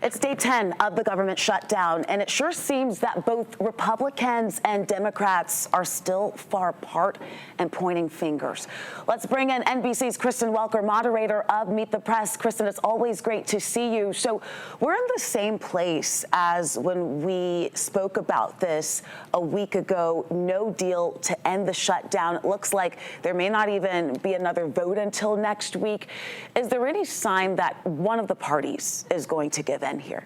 It's day 10 of the government shutdown, and it sure seems that both Republicans and Democrats are still far apart and pointing fingers. Let's bring in NBC's Kristen Welker, moderator of Meet the Press. Kristen, it's always great to see you. So we're in the same place as when we spoke about this a week ago. No deal to end the shutdown. It looks like there may not even be another vote until next week. Is there any sign that one of the parties is going to give in here?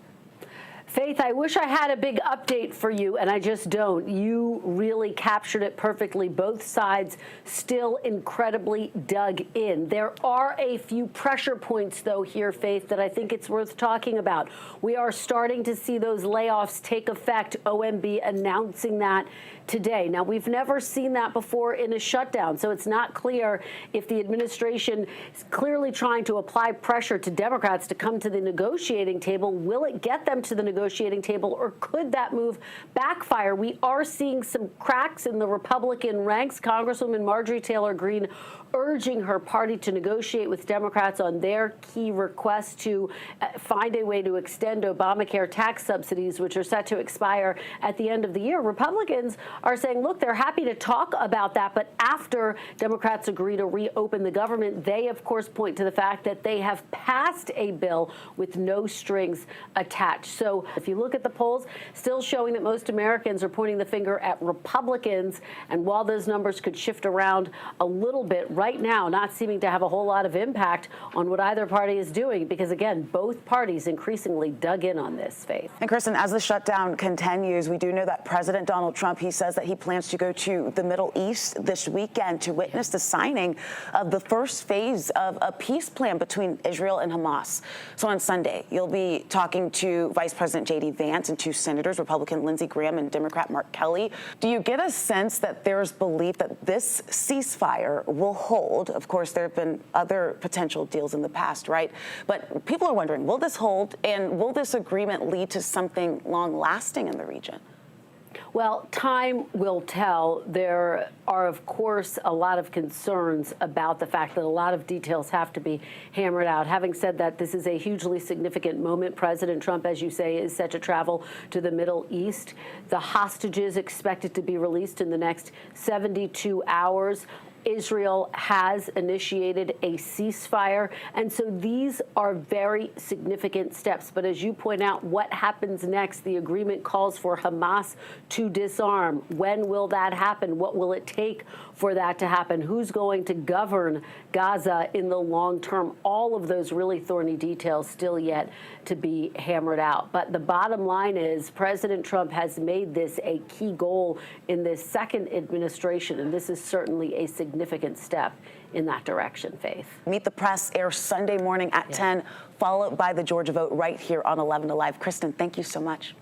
Faith, I wish I had a big update for you, and I just don't. You really captured it perfectly. Both sides still incredibly dug in. There are a few pressure points, though, here, Faith, that I think it's worth talking about. We are starting to see those layoffs take effect, OMB announcing that today. Now, we've never seen that before in a shutdown, so it's not clear if the administration is clearly trying to apply pressure to Democrats to come to the negotiating table. Will it get them to the negotiating table, or could that move backfire? We are seeing some cracks in the Republican ranks. Congresswoman Marjorie Taylor Greene urging her party to negotiate with Democrats on their key request to find a way to extend Obamacare tax subsidies, which are set to expire at the end of the year. Republicans are saying, look, they're happy to talk about that, but after Democrats agree to reopen the government, they, of course, point to the fact that they have passed a bill with no strings attached. So if you look at the polls, still showing that most Americans are pointing the finger at Republicans, and while those numbers could shift around a little bit, right now not seeming to have a whole lot of impact on what either party is doing, because, again, both parties increasingly dug in on this, Faith. And, Kristen, as the shutdown continues, we do know that President Donald Trump, he says that he plans to go to the Middle East this weekend to witness the signing of the first phase of a peace plan between Israel and Hamas. So on Sunday, you'll be talking to Vice President J.D. Vance and two senators, Republican Lindsey Graham and Democrat Mark Kelly. Do you get a sense that there's belief that this ceasefire will hold? Of course, there have been other potential deals in the past, right? But people are wondering, will this hold, and will this agreement lead to something long-lasting in the region? Well, time will tell. There are, of course, a lot of concerns about the fact that a lot of details have to be hammered out. Having said that, this is a hugely significant moment. President Trump, as you say, is set to travel to the Middle East. The hostages expected to be released in the next 72 hours. Israel has initiated a ceasefire, and so these are very significant steps. But as you point out, what happens next? The agreement calls for Hamas to disarm. When will that happen? What will it take for that to happen? Who's going to govern Gaza in the long term? All of those really thorny details still yet to be hammered out. But the bottom line is President Trump has made this a key goal in this second administration, and this is certainly a significant step in that direction, Faith. Meet the Press airs Sunday morning at 10, followed by the Georgia vote right here on 11 to Live. Kristen, thank you so much.